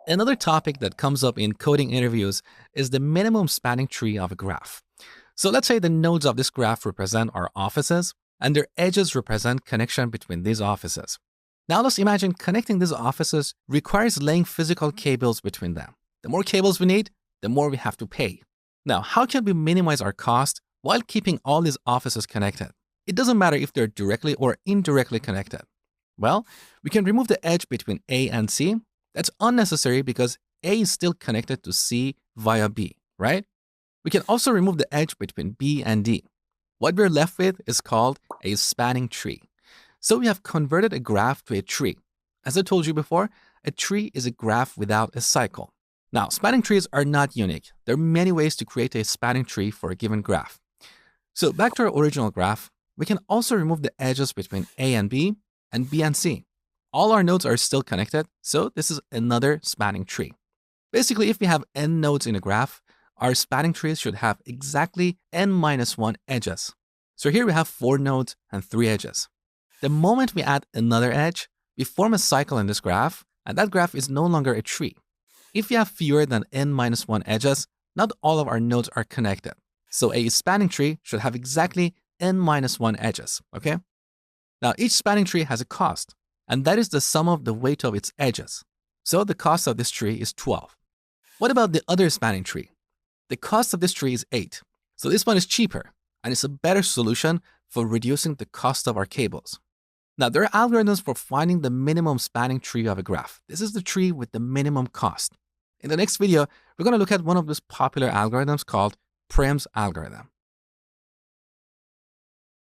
Another topic that comes up in coding interviews is the minimum spanning tree of a graph. So let's say the nodes of this graph represent our offices, and their edges represent connection between these offices. Now let's imagine connecting these offices requires laying physical cables between them. The more cables we need, the more we have to pay. Now, how can we minimize our cost while keeping all these offices connected? It doesn't matter if they're directly or indirectly connected. Well, we can remove the edge between A and C. That's unnecessary because A is still connected to C via B, right? We can also remove the edge between B and D. What we're left with is called a spanning tree. So we have converted a graph to a tree. As I told you before, a tree is a graph without a cycle. Now, spanning trees are not unique. There are many ways to create a spanning tree for a given graph. So back to our original graph, we can also remove the edges between A and B and C. All our nodes are still connected, so this is another spanning tree. Basically, if we have n nodes in a graph, our spanning trees should have exactly n-1 edges. So here we have 4 nodes and 3 edges. The moment we add another edge, we form a cycle in this graph, and that graph is no longer a tree. If we have fewer than n-1 edges, not all of our nodes are connected. So a spanning tree should have exactly n-1 edges, okay? Now each spanning tree has a cost, and that is the sum of the weight of its edges. So the cost of this tree is 12. What about the other spanning tree? The cost of this tree is 8. So this one is cheaper, and it's a better solution for reducing the cost of our cables. Now, there are algorithms for finding the minimum spanning tree of a graph. This is the tree with the minimum cost. In the next video, we're going to look at one of those popular algorithms called Prim's algorithm.